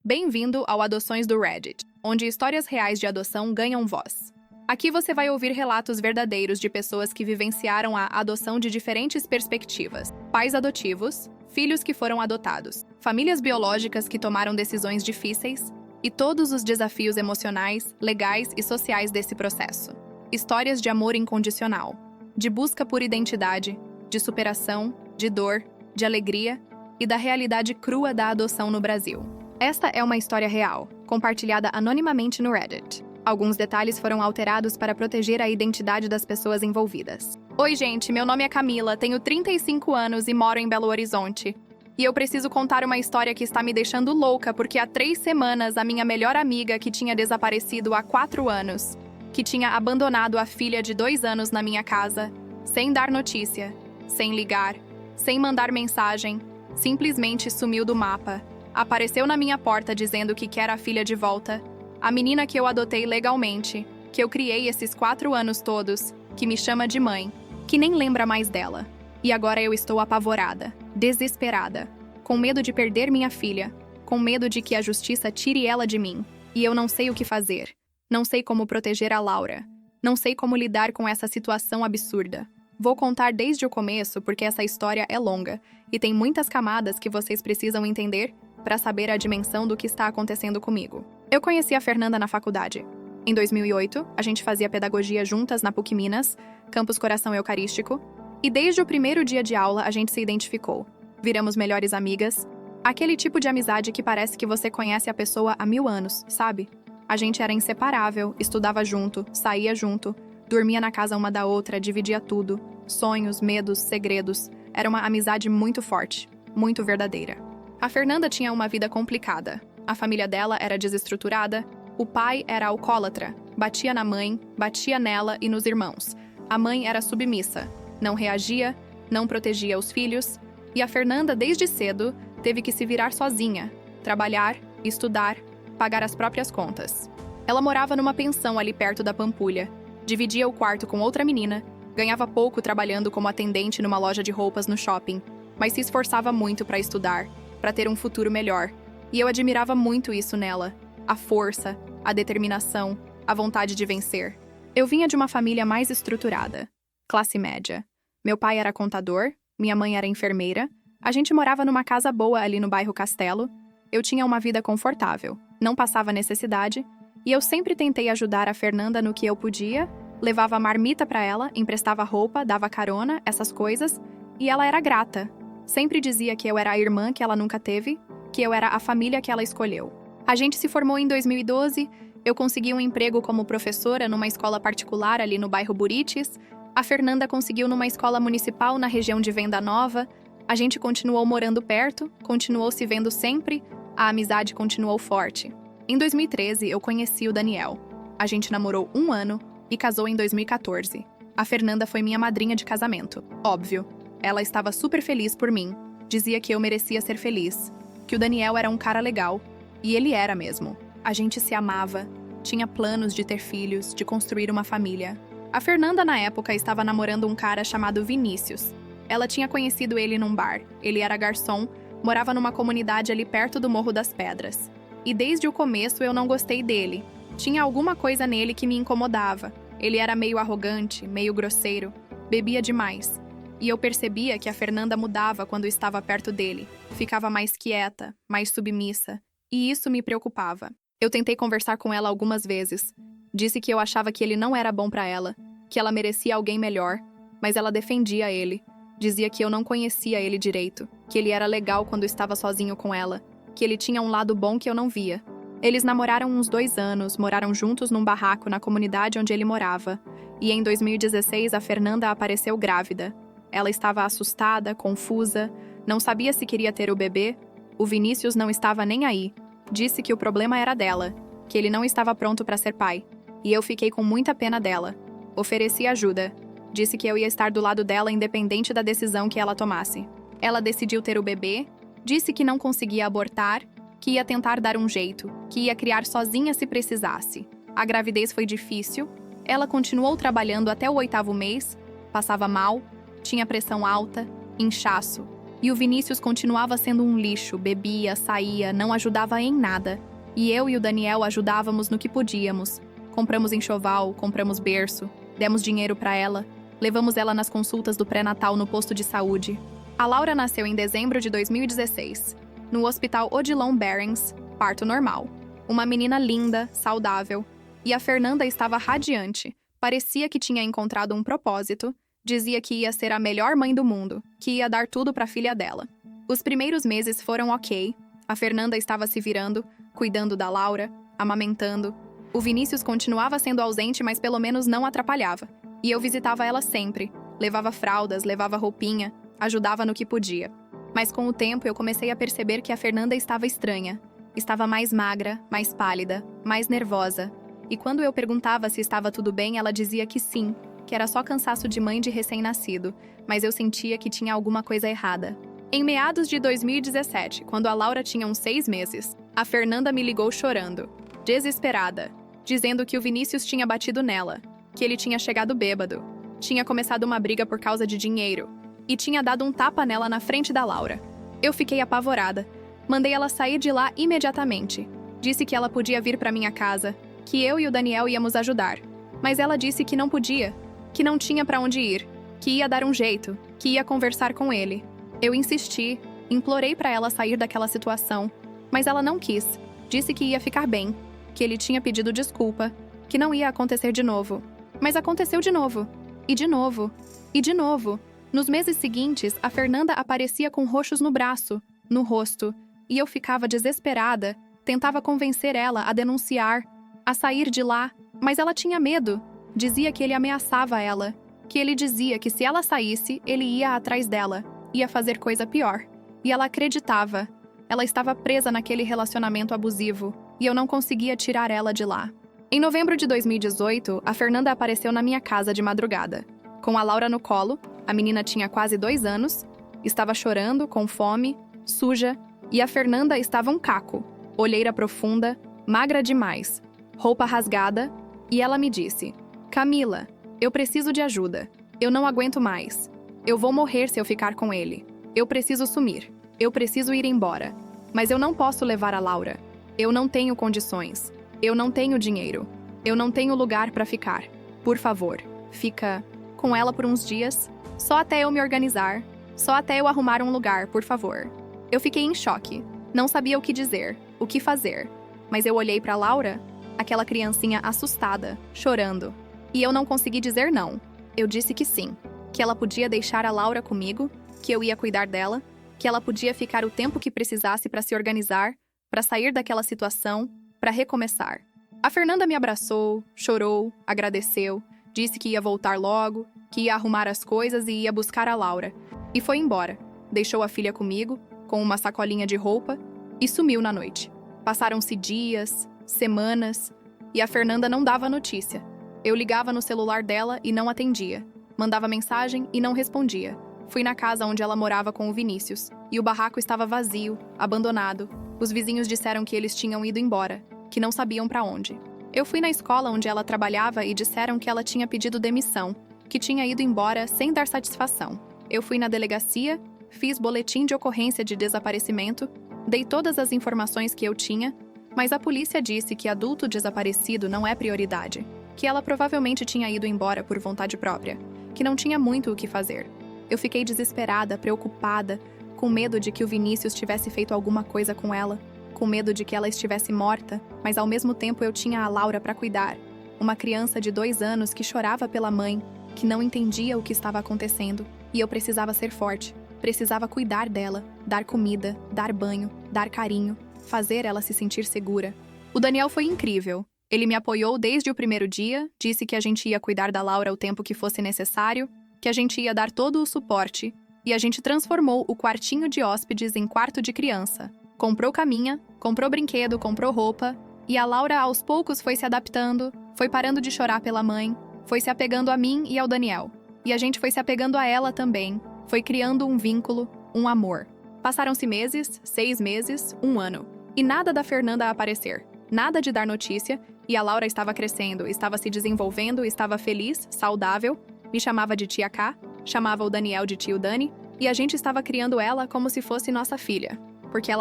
Bem-vindo ao Adoções do Reddit, onde histórias reais de adoção ganham voz. Aqui você vai ouvir relatos verdadeiros de pessoas que vivenciaram a adoção de diferentes perspectivas: pais adotivos, filhos que foram adotados, famílias biológicas que tomaram decisões difíceis e todos os desafios emocionais, legais e sociais desse processo. Histórias de amor incondicional, de busca por identidade, de superação, de dor, de alegria e da realidade crua da adoção no Brasil. Esta é uma história real, compartilhada anonimamente no Reddit. Alguns detalhes foram alterados para proteger a identidade das pessoas envolvidas. Oi, gente, meu nome é Camila, tenho 35 anos e moro em Belo Horizonte. E eu preciso contar uma história que está me deixando louca porque há 3 semanas a minha melhor amiga, que tinha desaparecido há 4 anos, que tinha abandonado a filha de 2 anos na minha casa, sem dar notícia, sem ligar, sem mandar mensagem, simplesmente sumiu do mapa. Apareceu na minha porta dizendo que quer a filha de volta, a menina que eu adotei legalmente, que eu criei esses 4 anos todos, que me chama de mãe, que nem lembra mais dela. E agora eu estou apavorada, desesperada, com medo de perder minha filha, com medo de que a justiça tire ela de mim. E eu não sei o que fazer. Não sei como proteger a Laura. Não sei como lidar com essa situação absurda. Vou contar desde o começo porque essa história é longa e tem muitas camadas que vocês precisam entender para saber a dimensão do que está acontecendo comigo. Eu conheci a Fernanda na faculdade. Em 2008, a gente fazia pedagogia juntas na PUC Minas, Campus Coração Eucarístico, e desde o primeiro dia de aula a gente se identificou. Viramos melhores amigas. Aquele tipo de amizade que parece que você conhece a pessoa há 1000 anos, sabe? A gente era inseparável, estudava junto, saía junto, dormia na casa uma da outra, dividia tudo. Sonhos, medos, segredos. Era uma amizade muito forte, muito verdadeira. A Fernanda tinha uma vida complicada. A família dela era desestruturada, o pai era alcoólatra, batia na mãe, batia nela e nos irmãos. A mãe era submissa, não reagia, não protegia os filhos, e a Fernanda, desde cedo, teve que se virar sozinha, trabalhar, estudar, pagar as próprias contas. Ela morava numa pensão ali perto da Pampulha, dividia o quarto com outra menina, ganhava pouco trabalhando como atendente numa loja de roupas no shopping, mas se esforçava muito para estudar, para ter um futuro melhor. E eu admirava muito isso nela, a força, a determinação, a vontade de vencer. Eu vinha de uma família mais estruturada, classe média. Meu pai era contador, minha mãe era enfermeira, a gente morava numa casa boa ali no bairro Castelo, eu tinha uma vida confortável, não passava necessidade, e eu sempre tentei ajudar a Fernanda no que eu podia, levava marmita para ela, emprestava roupa, dava carona, essas coisas, e ela era grata. Sempre dizia que eu era a irmã que ela nunca teve, que eu era a família que ela escolheu. A gente se formou em 2012, eu consegui um emprego como professora numa escola particular ali no bairro Buritis, a Fernanda conseguiu numa escola municipal na região de Venda Nova, a gente continuou morando perto, continuou se vendo sempre, a amizade continuou forte. Em 2013, eu conheci o Daniel. A gente namorou 1 ano e casou em 2014. A Fernanda foi minha madrinha de casamento. Óbvio. Ela estava super feliz por mim, dizia que eu merecia ser feliz, que o Daniel era um cara legal, e ele era mesmo. A gente se amava, tinha planos de ter filhos, de construir uma família. A Fernanda, na época, estava namorando um cara chamado Vinícius. Ela tinha conhecido ele num bar, ele era garçom, morava numa comunidade ali perto do Morro das Pedras. E desde o começo eu não gostei dele. Tinha alguma coisa nele que me incomodava. Ele era meio arrogante, meio grosseiro, bebia demais. E eu percebia que a Fernanda mudava quando estava perto dele. Ficava mais quieta, mais submissa. E isso me preocupava. Eu tentei conversar com ela algumas vezes. Disse que eu achava que ele não era bom para ela, que ela merecia alguém melhor, mas ela defendia ele. Dizia que eu não conhecia ele direito, que ele era legal quando estava sozinho com ela, que ele tinha um lado bom que eu não via. Eles namoraram uns 2 anos, moraram juntos num barraco na comunidade onde ele morava. E em 2016 a Fernanda apareceu grávida. Ela estava assustada, confusa, não sabia se queria ter o bebê. O Vinícius não estava nem aí. Disse que o problema era dela, que ele não estava pronto para ser pai. E eu fiquei com muita pena dela. Ofereci ajuda. Disse que eu ia estar do lado dela independente da decisão que ela tomasse. Ela decidiu ter o bebê, disse que não conseguia abortar, que ia tentar dar um jeito, que ia criar sozinha se precisasse. A gravidez foi difícil. Ela continuou trabalhando até o 8º mês, passava mal, tinha pressão alta, inchaço. E o Vinícius continuava sendo um lixo, bebia, saía, não ajudava em nada. E eu e o Daniel ajudávamos no que podíamos. Compramos enxoval, compramos berço, demos dinheiro para ela, levamos ela nas consultas do pré-natal no posto de saúde. A Laura nasceu em dezembro de 2016, no Hospital Odilon Barings, parto normal. Uma menina linda, saudável. E a Fernanda estava radiante, parecia que tinha encontrado um propósito, dizia que ia ser a melhor mãe do mundo, que ia dar tudo para a filha dela. Os primeiros meses foram ok, a Fernanda estava se virando, cuidando da Laura, amamentando. O Vinícius continuava sendo ausente, mas pelo menos não atrapalhava. E eu visitava ela sempre, levava fraldas, levava roupinha, ajudava no que podia. Mas com o tempo eu comecei a perceber que a Fernanda estava estranha. Estava mais magra, mais pálida, mais nervosa. E quando eu perguntava se estava tudo bem, ela dizia que sim, que era só cansaço de mãe de recém-nascido, mas eu sentia que tinha alguma coisa errada. Em meados de 2017, quando a Laura tinha uns 6 meses, a Fernanda me ligou chorando, desesperada, dizendo que o Vinícius tinha batido nela, que ele tinha chegado bêbado, tinha começado uma briga por causa de dinheiro e tinha dado um tapa nela na frente da Laura. Eu fiquei apavorada. Mandei ela sair de lá imediatamente. Disse que ela podia vir para minha casa, que eu e o Daniel íamos ajudar. Mas ela disse que não podia, que não tinha para onde ir, que ia dar um jeito, que ia conversar com ele. Eu insisti, implorei para ela sair daquela situação, mas ela não quis. Disse que ia ficar bem, que ele tinha pedido desculpa, que não ia acontecer de novo. Mas aconteceu de novo, e de novo, e de novo. Nos meses seguintes, a Fernanda aparecia com roxos no braço, no rosto, e eu ficava desesperada, tentava convencer ela a denunciar, a sair de lá, mas ela tinha medo. Dizia que ele ameaçava ela, que ele dizia que se ela saísse, ele ia atrás dela, ia fazer coisa pior. E ela acreditava. Ela estava presa naquele relacionamento abusivo, e eu não conseguia tirar ela de lá. Em novembro de 2018, a Fernanda apareceu na minha casa de madrugada. Com a Laura no colo, a menina tinha quase 2 anos, estava chorando, com fome, suja, e a Fernanda estava um caco, olheira profunda, magra demais, roupa rasgada, e ela me disse: "Camila, eu preciso de ajuda. Eu não aguento mais. Eu vou morrer se eu ficar com ele. Eu preciso sumir. Eu preciso ir embora. Mas eu não posso levar a Laura. Eu não tenho condições. Eu não tenho dinheiro. Eu não tenho lugar para ficar. Por favor, fica com ela por uns dias, só até eu me organizar, só até eu arrumar um lugar, por favor." Eu fiquei em choque. Não sabia o que dizer, o que fazer. Mas eu olhei para Laura, aquela criancinha assustada, chorando. E eu não consegui dizer não. Eu disse que sim, que ela podia deixar a Laura comigo, que eu ia cuidar dela, que ela podia ficar o tempo que precisasse para se organizar, para sair daquela situação, para recomeçar. A Fernanda me abraçou, chorou, agradeceu, disse que ia voltar logo, que ia arrumar as coisas e ia buscar a Laura. E foi embora. Deixou a filha comigo, com uma sacolinha de roupa, e sumiu na noite. Passaram-se dias, semanas, e a Fernanda não dava notícia. Eu ligava no celular dela e não atendia. Mandava mensagem e não respondia. Fui na casa onde ela morava com o Vinícius, e o barraco estava vazio, abandonado. Os vizinhos disseram que eles tinham ido embora, que não sabiam para onde. Eu fui na escola onde ela trabalhava e disseram que ela tinha pedido demissão, que tinha ido embora sem dar satisfação. Eu fui na delegacia, fiz boletim de ocorrência de desaparecimento, dei todas as informações que eu tinha, mas a polícia disse que adulto desaparecido não é prioridade, que ela provavelmente tinha ido embora por vontade própria, que não tinha muito o que fazer. Eu fiquei desesperada, preocupada, com medo de que o Vinícius tivesse feito alguma coisa com ela, com medo de que ela estivesse morta, mas ao mesmo tempo eu tinha a Laura para cuidar, uma criança de 2 anos que chorava pela mãe, que não entendia o que estava acontecendo, e eu precisava ser forte. Precisava cuidar dela, dar comida, dar banho, dar carinho, fazer ela se sentir segura. O Daniel foi incrível. Ele me apoiou desde o primeiro dia, disse que a gente ia cuidar da Laura o tempo que fosse necessário, que a gente ia dar todo o suporte, e a gente transformou o quartinho de hóspedes em quarto de criança. Comprou caminha, comprou brinquedo, comprou roupa, e a Laura aos poucos foi se adaptando, foi parando de chorar pela mãe, foi se apegando a mim e ao Daniel. E a gente foi se apegando a ela também. Foi criando um vínculo, um amor. Passaram-se meses, 6 meses, 1 ano. E nada da Fernanda a aparecer. Nada de dar notícia. E a Laura estava crescendo, estava se desenvolvendo, estava feliz, saudável. Me chamava de tia K, chamava o Daniel de tio Dani. E a gente estava criando ela como se fosse nossa filha, porque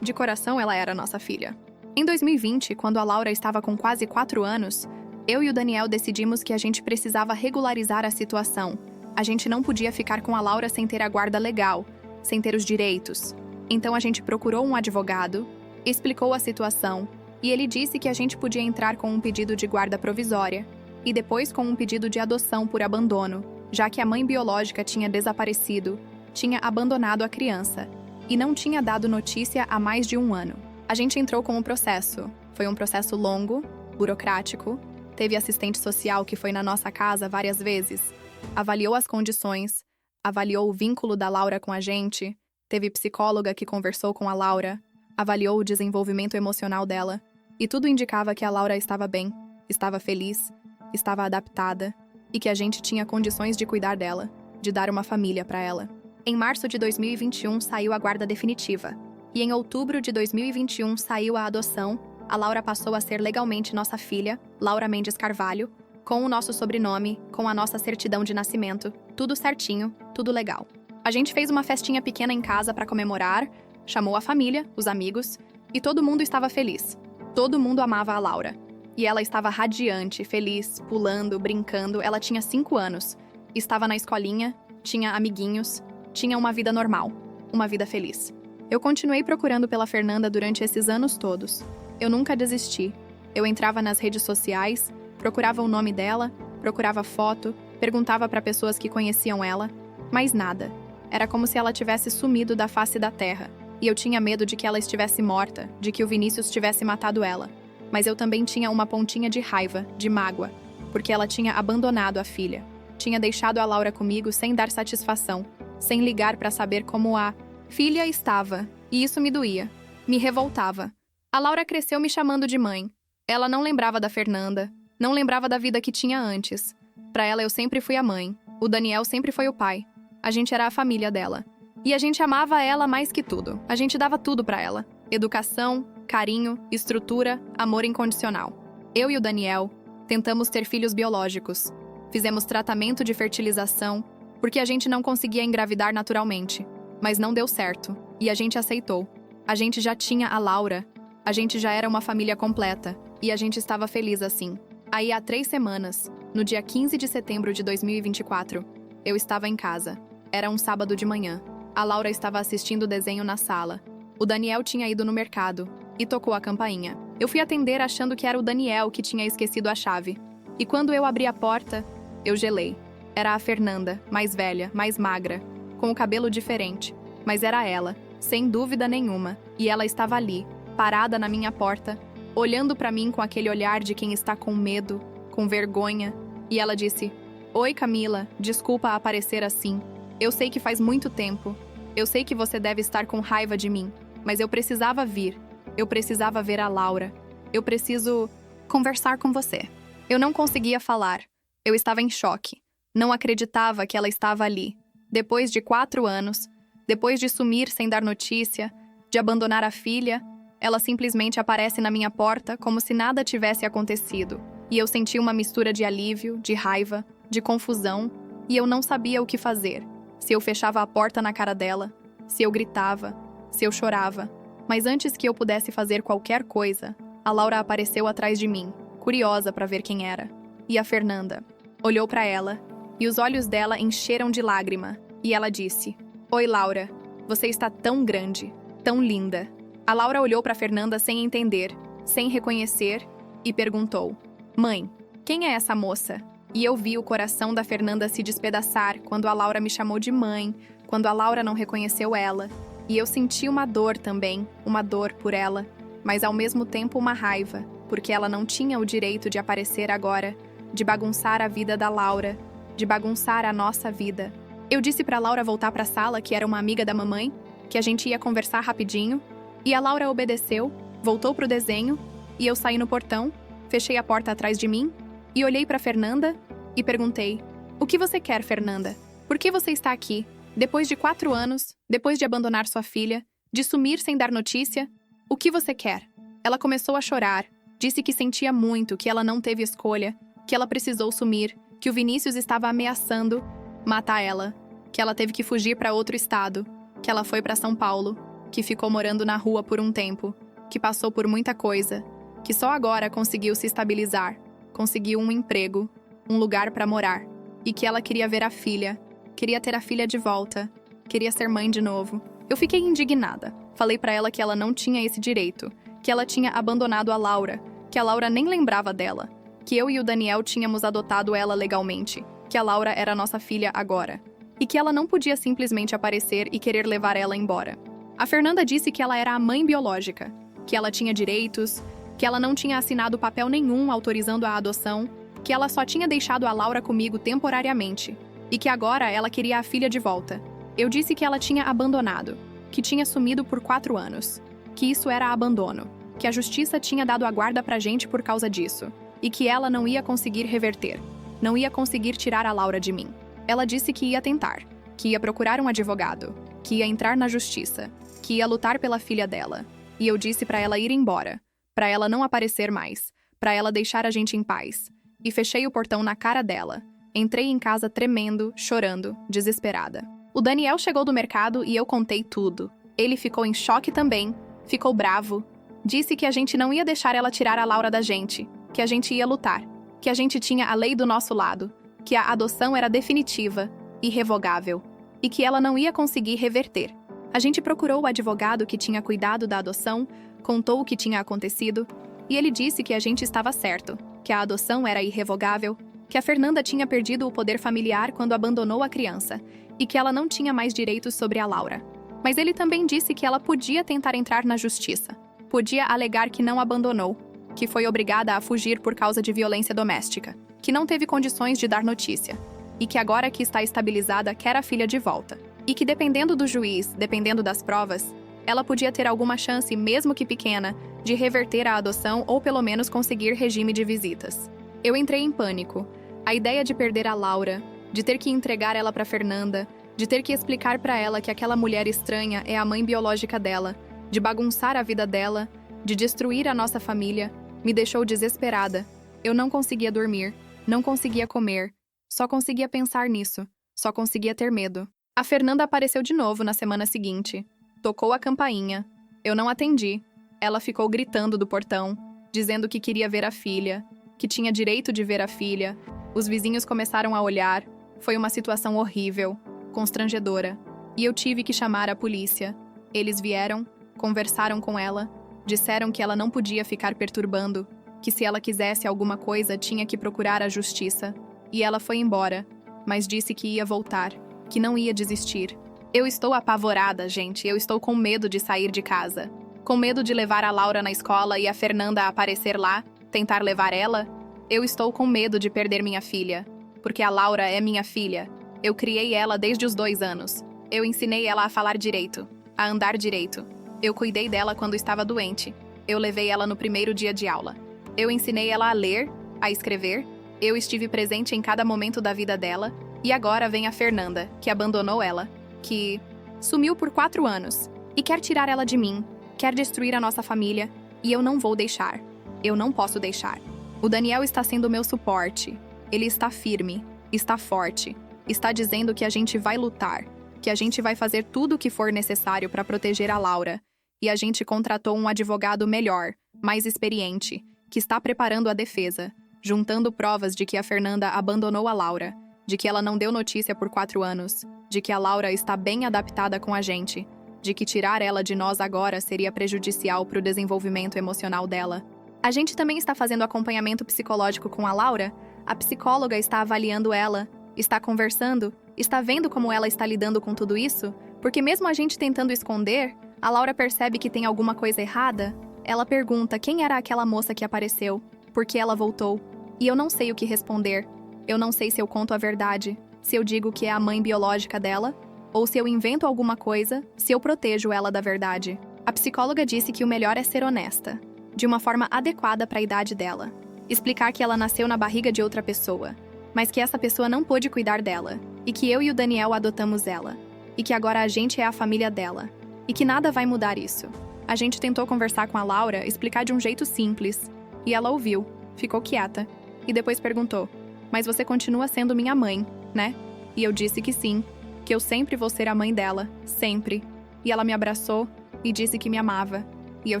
de coração, ela era nossa filha. Em 2020, quando a Laura estava com quase 4 anos, eu e o Daniel decidimos que a gente precisava regularizar a situação. A gente não podia ficar com a Laura sem ter a guarda legal, sem ter os direitos. Então a gente procurou um advogado, explicou a situação, e ele disse que a gente podia entrar com um pedido de guarda provisória e depois com um pedido de adoção por abandono, já que a mãe biológica tinha desaparecido, tinha abandonado a criança e não tinha dado notícia há mais de 1 ano. A gente entrou com o processo. Foi um processo longo, burocrático, teve assistente social que foi na nossa casa várias vezes, avaliou as condições, avaliou o vínculo da Laura com a gente, teve psicóloga que conversou com a Laura, avaliou o desenvolvimento emocional dela, e tudo indicava que a Laura estava bem, estava feliz, estava adaptada, e que a gente tinha condições de cuidar dela, de dar uma família para ela. Em março de 2021 saiu a guarda definitiva, e em outubro de 2021 saiu a adoção. A Laura passou a ser legalmente nossa filha, Laura Mendes Carvalho, com o nosso sobrenome, com a nossa certidão de nascimento, tudo certinho, tudo legal. A gente fez uma festinha pequena em casa para comemorar, chamou a família, os amigos, e todo mundo estava feliz. Todo mundo amava a Laura. E ela estava radiante, feliz, pulando, brincando. Ela tinha 5 anos, estava na escolinha, tinha amiguinhos, tinha uma vida normal, uma vida feliz. Eu continuei procurando pela Fernanda durante esses anos todos. Eu nunca desisti. Eu entrava nas redes sociais, procurava o nome dela, procurava foto, perguntava para pessoas que conheciam ela, mas nada. Era como se ela tivesse sumido da face da terra. E eu tinha medo de que ela estivesse morta, de que o Vinícius tivesse matado ela. Mas eu também tinha uma pontinha de raiva, de mágoa, porque ela tinha abandonado a filha. Tinha deixado a Laura comigo sem dar satisfação, sem ligar para saber como a filha estava, e isso me doía, me revoltava. A Laura cresceu me chamando de mãe. Ela não lembrava da Fernanda, não lembrava da vida que tinha antes. Para ela eu sempre fui a mãe, o Daniel sempre foi o pai. A gente era a família dela. E a gente amava ela mais que tudo. A gente dava tudo para ela. Educação, carinho, estrutura, amor incondicional. Eu e o Daniel tentamos ter filhos biológicos. Fizemos tratamento de fertilização, porque a gente não conseguia engravidar naturalmente. Mas não deu certo, e a gente aceitou. A gente já tinha a Laura, a gente já era uma família completa, e a gente estava feliz assim. Aí há 3 semanas, no dia 15 de setembro de 2024, eu estava em casa. Era um sábado de manhã. A Laura estava assistindo desenho na sala. O Daniel tinha ido no mercado e tocou a campainha. Eu fui atender achando que era o Daniel que tinha esquecido a chave. E quando eu abri a porta, eu gelei. Era a Fernanda, mais velha, mais magra, com o cabelo diferente. Mas era ela, sem dúvida nenhuma. E ela estava ali, parada na minha porta, olhando para mim com aquele olhar de quem está com medo, com vergonha. E ela disse: "Oi, Camila, desculpa aparecer assim. Eu sei que faz muito tempo. Eu sei que você deve estar com raiva de mim, mas eu precisava vir. Eu precisava ver a Laura. Eu preciso conversar com você." Eu não conseguia falar. Eu estava em choque. Não acreditava que ela estava ali. Depois de 4 anos, depois de sumir sem dar notícia, de abandonar a filha, ela simplesmente aparece na minha porta como se nada tivesse acontecido. E eu senti uma mistura de alívio, de raiva, de confusão, e eu não sabia o que fazer. Se eu fechava a porta na cara dela, se eu gritava, se eu chorava. Mas antes que eu pudesse fazer qualquer coisa, a Laura apareceu atrás de mim, curiosa para ver quem era. E a Fernanda olhou para ela, e os olhos dela encheram de lágrima, e ela disse: "Oi, Laura, você está tão grande, tão linda." A Laura olhou para Fernanda sem entender, sem reconhecer, e perguntou: "Mãe, quem é essa moça?" E eu vi o coração da Fernanda se despedaçar quando a Laura me chamou de mãe, quando a Laura não reconheceu ela. E eu senti uma dor também, uma dor por ela, mas ao mesmo tempo uma raiva, porque ela não tinha o direito de aparecer agora, de bagunçar a vida da Laura, de bagunçar a nossa vida. Eu disse pra Laura voltar pra sala, que era uma amiga da mamãe, que a gente ia conversar rapidinho, e a Laura obedeceu, voltou pro desenho, e eu saí no portão, fechei a porta atrás de mim, e olhei pra Fernanda e perguntei: "O que você quer, Fernanda? Por que você está aqui? Depois de 4 anos, depois de abandonar sua filha, de sumir sem dar notícia, o que você quer?" Ela começou a chorar, disse que sentia muito, que ela não teve escolha, que ela precisou sumir, que o Vinícius estava ameaçando matar ela, que ela teve que fugir para outro estado, que ela foi para São Paulo, que ficou morando na rua por um tempo, que passou por muita coisa, que só agora conseguiu se estabilizar, conseguiu um emprego, um lugar para morar, e que ela queria ver a filha, queria ter a filha de volta, queria ser mãe de novo. Eu fiquei indignada. Falei para ela que ela não tinha esse direito, que ela tinha abandonado a Laura, que a Laura nem lembrava dela, que eu e o Daniel tínhamos adotado ela legalmente, que a Laura era nossa filha agora, e que ela não podia simplesmente aparecer e querer levar ela embora. A Fernanda disse que ela era a mãe biológica, que ela tinha direitos, que ela não tinha assinado papel nenhum autorizando a adoção, que ela só tinha deixado a Laura comigo temporariamente, e que agora ela queria a filha de volta. Eu disse que ela tinha abandonado, que tinha sumido por 4 anos, que isso era abandono, que a justiça tinha dado a guarda pra gente por causa disso, e que ela não ia conseguir reverter, não ia conseguir tirar a Laura de mim. Ela disse que ia tentar, que ia procurar um advogado, que ia entrar na justiça, que ia lutar pela filha dela. E eu disse pra ela ir embora, pra ela não aparecer mais, pra ela deixar a gente em paz. E fechei o portão na cara dela. Entrei em casa tremendo, chorando, desesperada. O Daniel chegou do mercado e eu contei tudo. Ele ficou em choque também, ficou bravo. Disse que a gente não ia deixar ela tirar a Laura da gente, que a gente ia lutar, que a gente tinha a lei do nosso lado, que a adoção era definitiva, irrevogável, e que ela não ia conseguir reverter. A gente procurou o advogado que tinha cuidado da adoção, contou o que tinha acontecido, e ele disse que a gente estava certo, que a adoção era irrevogável, que a Fernanda tinha perdido o poder familiar quando abandonou a criança, e que ela não tinha mais direitos sobre a Laura. Mas ele também disse que ela podia tentar entrar na justiça, podia alegar que não abandonou, que foi obrigada a fugir por causa de violência doméstica, que não teve condições de dar notícia, e que agora que está estabilizada quer a filha de volta. E que dependendo do juiz, dependendo das provas, ela podia ter alguma chance, mesmo que pequena, de reverter a adoção ou pelo menos conseguir regime de visitas. Eu entrei em pânico. A ideia de perder a Laura, de ter que entregar ela para Fernanda, de ter que explicar para ela que aquela mulher estranha é a mãe biológica dela, de bagunçar a vida dela, de destruir a nossa família, me deixou desesperada. Eu não conseguia dormir, não conseguia comer, só conseguia pensar nisso, só conseguia ter medo. A Fernanda apareceu de novo na semana seguinte. Tocou a campainha. Eu não atendi. Ela ficou gritando do portão, dizendo que queria ver a filha, que tinha direito de ver a filha. Os vizinhos começaram a olhar. Foi uma situação horrível, constrangedora. E eu tive que chamar a polícia. Eles vieram, conversaram com ela, disseram que ela não podia ficar perturbando, que se ela quisesse alguma coisa tinha que procurar a justiça. E ela foi embora, mas disse que ia voltar, que não ia desistir. Eu estou apavorada, gente. Eu estou com medo de sair de casa. Com medo de levar a Laura na escola e a Fernanda aparecer lá, tentar levar ela. Eu estou com medo de perder minha filha, porque a Laura é minha filha. Eu criei ela desde os 2 anos. Eu ensinei ela a falar direito, a andar direito. Eu cuidei dela quando estava doente. Eu levei ela no primeiro dia de aula. Eu ensinei ela a ler, a escrever. Eu estive presente em cada momento da vida dela. E agora vem a Fernanda, que abandonou ela, que sumiu por 4 anos e quer tirar ela de mim, quer destruir a nossa família, e eu não vou deixar. Eu não posso deixar. O Daniel está sendo meu suporte. Ele está firme, está forte, está dizendo que a gente vai lutar, que a gente vai fazer tudo o que for necessário para proteger a Laura. E a gente contratou um advogado melhor, mais experiente, que está preparando a defesa, juntando provas de que a Fernanda abandonou a Laura, de que ela não deu notícia por 4 anos, de que a Laura está bem adaptada com a gente, de que tirar ela de nós agora seria prejudicial para o desenvolvimento emocional dela. A gente também está fazendo acompanhamento psicológico com a Laura. A psicóloga está avaliando ela, está conversando, está vendo como ela está lidando com tudo isso, porque mesmo a gente tentando esconder, a Laura percebe que tem alguma coisa errada. Ela pergunta quem era aquela moça que apareceu, por que ela voltou, e eu não sei o que responder. Eu não sei se eu conto a verdade, se eu digo que é a mãe biológica dela, ou se eu invento alguma coisa, se eu protejo ela da verdade. A psicóloga disse que o melhor é ser honesta, de uma forma adequada para a idade dela. Explicar que ela nasceu na barriga de outra pessoa, mas que essa pessoa não pôde cuidar dela, e que eu e o Daniel adotamos ela, e que agora a gente é a família dela, e que nada vai mudar isso. A gente tentou conversar com a Laura, explicar de um jeito simples, e ela ouviu, ficou quieta, e depois perguntou: "Mas você continua sendo minha mãe, né?" E eu disse que sim. que eu sempre vou ser a mãe dela, sempre. E ela me abraçou e disse que me amava. E eu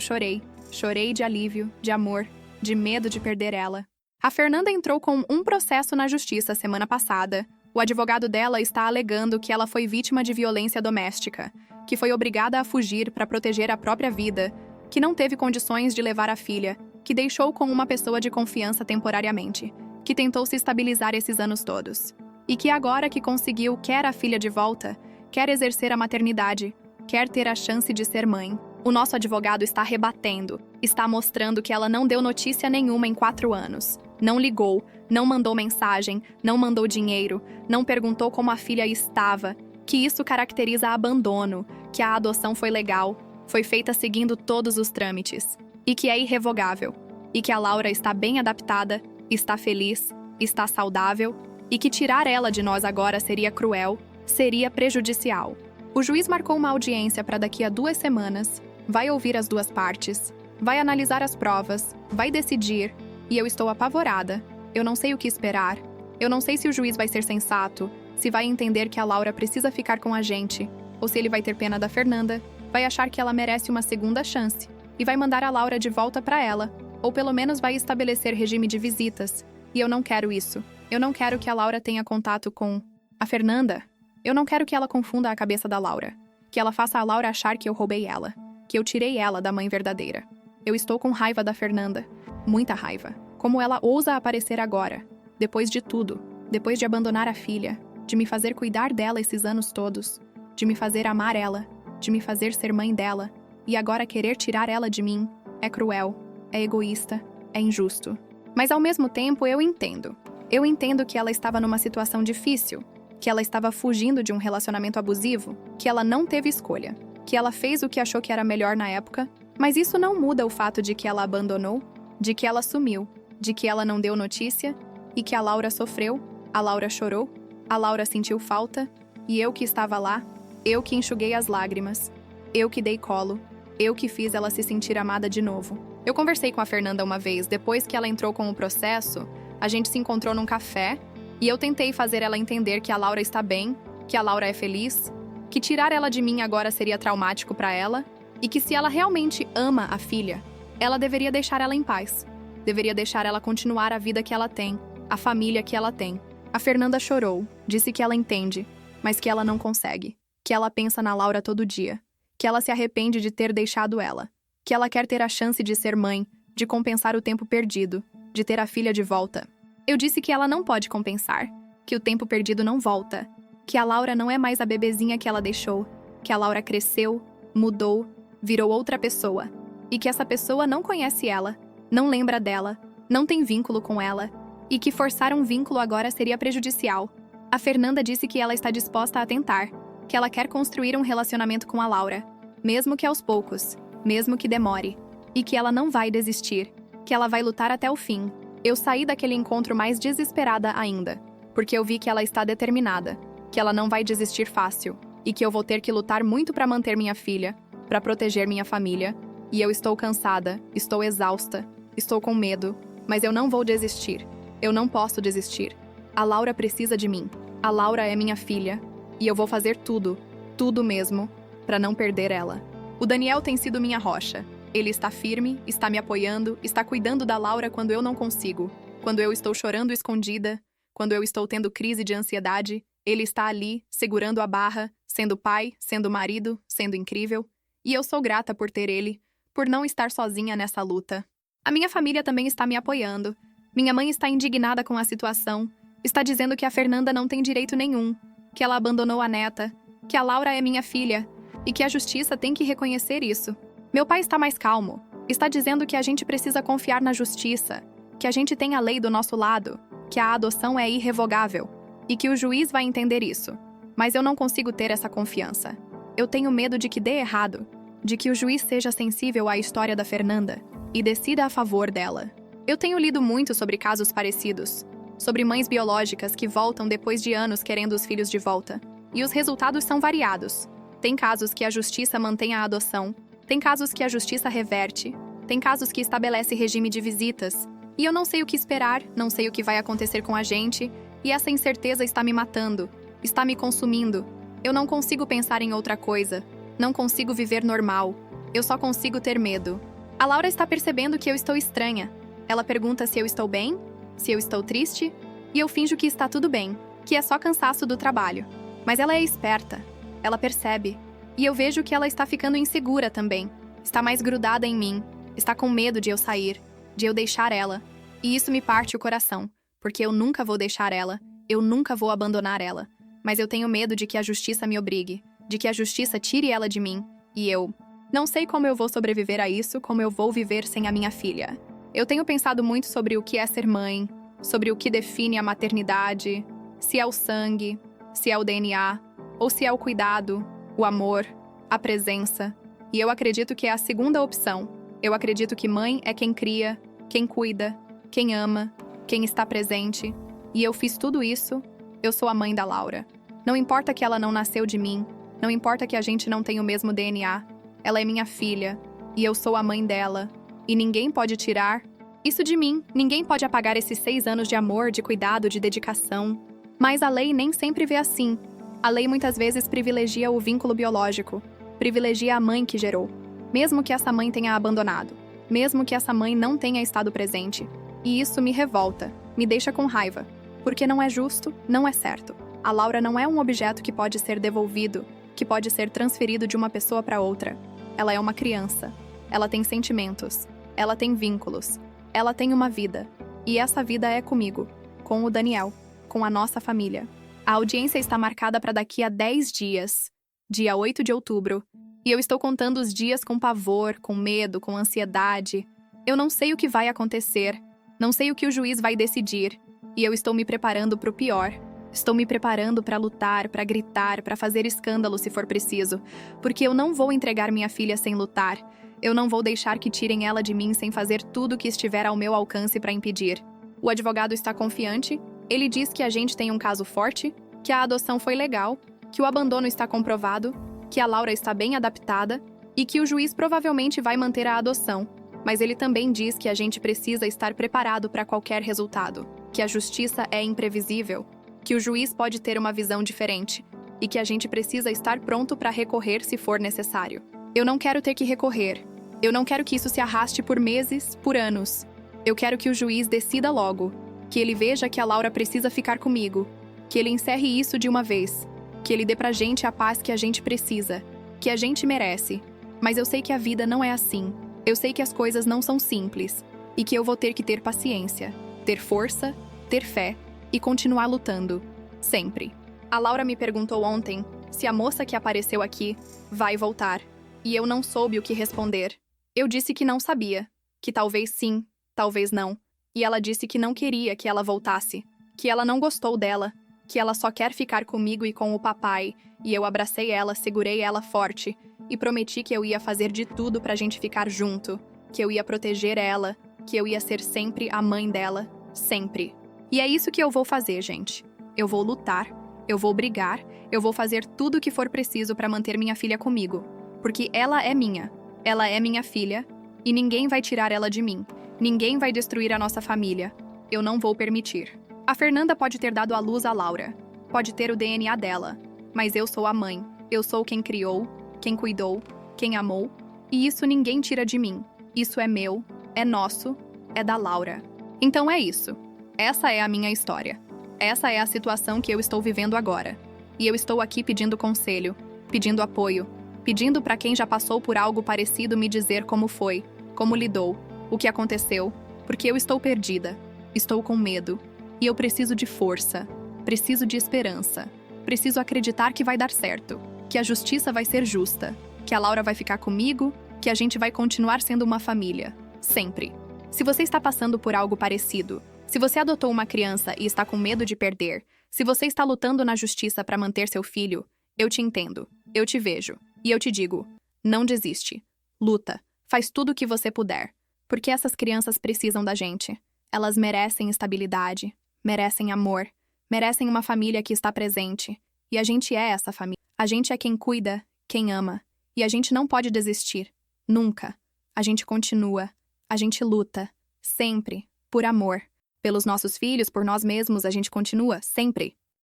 chorei. Chorei de alívio, de amor, de medo de perder ela. A Fernanda entrou com um processo na justiça semana passada. O advogado dela está alegando que ela foi vítima de violência doméstica, que foi obrigada a fugir para proteger a própria vida, que não teve condições de levar a filha, que deixou com uma pessoa de confiança temporariamente, que tentou se estabilizar esses anos todos. E que agora que conseguiu quer a filha de volta, quer exercer a maternidade, quer ter a chance de ser mãe. O nosso advogado está rebatendo, está mostrando que ela não deu notícia nenhuma em 4 anos. Não ligou, não mandou mensagem, não mandou dinheiro, não perguntou como a filha estava, que isso caracteriza abandono, que a adoção foi legal, foi feita seguindo todos os trâmites, e que é irrevogável, e que a Laura está bem adaptada, está feliz, está saudável, e que tirar ela de nós agora seria cruel, seria prejudicial. O juiz marcou uma audiência para daqui a 2 semanas, vai ouvir as 2 partes, vai analisar as provas, vai decidir, e eu estou apavorada. Eu não sei o que esperar. Eu não sei se o juiz vai ser sensato, se vai entender que a Laura precisa ficar com a gente, ou se ele vai ter pena da Fernanda, vai achar que ela merece uma segunda chance, e vai mandar a Laura de volta para ela, ou pelo menos vai estabelecer regime de visitas. E eu não quero isso. Eu não quero que a Laura tenha contato com a Fernanda. Eu não quero que ela confunda a cabeça da Laura, que ela faça a Laura achar que eu roubei ela, que eu tirei ela da mãe verdadeira. Eu estou com raiva da Fernanda. Muita raiva. Como ela ousa aparecer agora, depois de tudo, depois de abandonar a filha, de me fazer cuidar dela esses anos todos, de me fazer amar ela, de me fazer ser mãe dela, e agora querer tirar ela de mim, é cruel, é egoísta, é injusto. Mas ao mesmo tempo eu entendo. Eu entendo que ela estava numa situação difícil, que ela estava fugindo de um relacionamento abusivo, que ela não teve escolha, que ela fez o que achou que era melhor na época, mas isso não muda o fato de que ela abandonou, de que ela sumiu, de que ela não deu notícia, e que a Laura sofreu, a Laura chorou, a Laura sentiu falta, e eu que estava lá, eu que enxuguei as lágrimas, eu que dei colo, eu que fiz ela se sentir amada de novo. Eu conversei com a Fernanda uma vez, depois que ela entrou com o processo, a gente se encontrou num café, e eu tentei fazer ela entender que a Laura está bem, que a Laura é feliz, que tirar ela de mim agora seria traumático para ela, e que se ela realmente ama a filha, ela deveria deixar ela em paz. Deveria deixar ela continuar a vida que ela tem, a família que ela tem. A Fernanda chorou, disse que ela entende, mas que ela não consegue, que ela pensa na Laura todo dia, que ela se arrepende de ter deixado ela, que ela quer ter a chance de ser mãe, de compensar o tempo perdido, de ter a filha de volta. Eu disse que ela não pode compensar, que o tempo perdido não volta, que a Laura não é mais a bebezinha que ela deixou, que a Laura cresceu, mudou, virou outra pessoa, e que essa pessoa não conhece ela, não lembra dela, não tem vínculo com ela, e que forçar um vínculo agora seria prejudicial. A Fernanda disse que ela está disposta a tentar, que ela quer construir um relacionamento com a Laura, mesmo que aos poucos, mesmo que demore, e que ela não vai desistir, que ela vai lutar até o fim. Eu saí daquele encontro mais desesperada ainda, porque eu vi que ela está determinada, que ela não vai desistir fácil, e que eu vou ter que lutar muito para manter minha filha, para proteger minha família, e eu estou cansada, estou exausta, estou com medo, mas eu não vou desistir. Eu não posso desistir. A Laura precisa de mim. A Laura é minha filha, e eu vou fazer tudo, tudo mesmo, para não perder ela. O Daniel tem sido minha rocha. Ele está firme, está me apoiando, está cuidando da Laura quando eu não consigo. Quando eu estou chorando escondida, quando eu estou tendo crise de ansiedade, ele está ali, segurando a barra, sendo pai, sendo marido, sendo incrível. E eu sou grata por ter ele, por não estar sozinha nessa luta. A minha família também está me apoiando. Minha mãe está indignada com a situação. Está dizendo que a Fernanda não tem direito nenhum, que ela abandonou a neta, que a Laura é minha filha, e que a justiça tem que reconhecer isso. Meu pai está mais calmo. Está dizendo que a gente precisa confiar na justiça, que a gente tem a lei do nosso lado, que a adoção é irrevogável, e que o juiz vai entender isso. Mas eu não consigo ter essa confiança. Eu tenho medo de que dê errado, de que o juiz seja sensível à história da Fernanda e decida a favor dela. Eu tenho lido muito sobre casos parecidos, sobre mães biológicas que voltam depois de anos querendo os filhos de volta, e os resultados são variados. Tem casos que a justiça mantém a adoção, tem casos que a justiça reverte, tem casos que estabelece regime de visitas, e eu não sei o que esperar, não sei o que vai acontecer com a gente, e essa incerteza está me matando, está me consumindo. Eu não consigo pensar em outra coisa. Não consigo viver normal. Eu só consigo ter medo. A Laura está percebendo que eu estou estranha. Ela pergunta se eu estou bem, se eu estou triste, e eu finjo que está tudo bem, que é só cansaço do trabalho. Mas ela é esperta. Ela percebe. E eu vejo que ela está ficando insegura também. Está mais grudada em mim. Está com medo de eu sair, de eu deixar ela. E isso me parte o coração, porque eu nunca vou deixar ela, eu nunca vou abandonar ela. Mas eu tenho medo de que a justiça me obrigue, de que a justiça tire ela de mim, e eu não sei como eu vou sobreviver a isso, como eu vou viver sem a minha filha. Eu tenho pensado muito sobre o que é ser mãe, sobre o que define a maternidade, se é o sangue, se é o DNA, ou se é o cuidado, o amor, a presença. E eu acredito que é a segunda opção. Eu acredito que mãe é quem cria, quem cuida, quem ama, quem está presente. E eu fiz tudo isso, eu sou a mãe da Laura. Não importa que ela não nasceu de mim, não importa que a gente não tenha o mesmo DNA, ela é minha filha, e eu sou a mãe dela. E ninguém pode tirar isso de mim, ninguém pode apagar esses 6 anos de amor, de cuidado, de dedicação. Mas a lei nem sempre vê assim. A lei muitas vezes privilegia o vínculo biológico, privilegia a mãe que gerou, mesmo que essa mãe tenha abandonado, mesmo que essa mãe não tenha estado presente. E isso me revolta, me deixa com raiva, porque não é justo, não é certo. A Laura não é um objeto que pode ser devolvido, que pode ser transferido de uma pessoa para outra. Ela é uma criança, ela tem sentimentos, ela tem vínculos, ela tem uma vida. E essa vida é comigo, com o Daniel, com a nossa família. A audiência está marcada para daqui a 10 dias, dia 8 de outubro, e eu estou contando os dias com pavor, com medo, com ansiedade. Eu não sei o que vai acontecer, não sei o que o juiz vai decidir, e eu estou me preparando para o pior. Estou me preparando para lutar, para gritar, para fazer escândalo se for preciso, porque eu não vou entregar minha filha sem lutar. Eu não vou deixar que tirem ela de mim sem fazer tudo o que estiver ao meu alcance para impedir. O advogado está confiante. Ele diz que a gente tem um caso forte, que a adoção foi legal, que o abandono está comprovado, que a Laura está bem adaptada e que o juiz provavelmente vai manter a adoção. Mas ele também diz que a gente precisa estar preparado para qualquer resultado, que a justiça é imprevisível, que o juiz pode ter uma visão diferente e que a gente precisa estar pronto para recorrer se for necessário. Eu não quero ter que recorrer. Eu não quero que isso se arraste por meses, por anos. Eu quero que o juiz decida logo, que ele veja que a Laura precisa ficar comigo, que ele encerre isso de uma vez, que ele dê pra gente a paz que a gente precisa, que a gente merece. Mas eu sei que a vida não é assim. Eu sei que as coisas não são simples e que eu vou ter que ter paciência, ter força, ter fé e continuar lutando, sempre. A Laura me perguntou ontem se a moça que apareceu aqui vai voltar, e eu não soube o que responder. Eu disse que não sabia, que talvez sim, talvez não, e ela disse que não queria que ela voltasse, que ela não gostou dela, que ela só quer ficar comigo e com o papai, e eu abracei ela, segurei ela forte, e prometi que eu ia fazer de tudo pra gente ficar junto, que eu ia proteger ela, que eu ia ser sempre a mãe dela, sempre. E é isso que eu vou fazer, gente. Eu vou lutar, eu vou brigar, eu vou fazer tudo o que for preciso para manter minha filha comigo. Porque ela é minha filha, e ninguém vai tirar ela de mim. Ninguém vai destruir a nossa família. Eu não vou permitir. A Fernanda pode ter dado à luz a Laura, pode ter o DNA dela, mas eu sou a mãe. Eu sou quem criou, quem cuidou, quem amou, e isso ninguém tira de mim. Isso é meu, é nosso, é da Laura. Então é isso. Essa é a minha história. Essa é a situação que eu estou vivendo agora. E eu estou aqui pedindo conselho, pedindo apoio, pedindo para quem já passou por algo parecido me dizer como foi, como lidou, o que aconteceu, porque eu estou perdida, estou com medo, e eu preciso de força, preciso de esperança, preciso acreditar que vai dar certo, que a justiça vai ser justa, que a Laura vai ficar comigo, que a gente vai continuar sendo uma família, sempre. Se você está passando por algo parecido, se você adotou uma criança e está com medo de perder, se você está lutando na justiça para manter seu filho, eu te entendo, eu te vejo, e eu te digo, não desiste, luta, faz tudo o que você puder, porque essas crianças precisam da gente. Elas merecem estabilidade, merecem amor, merecem uma família que está presente, e a gente é essa família. A gente é quem cuida, quem ama, e a gente não pode desistir, nunca. A gente continua, a gente luta, sempre, por amor. Pelos nossos filhos, por nós mesmos, a gente continua, sempre.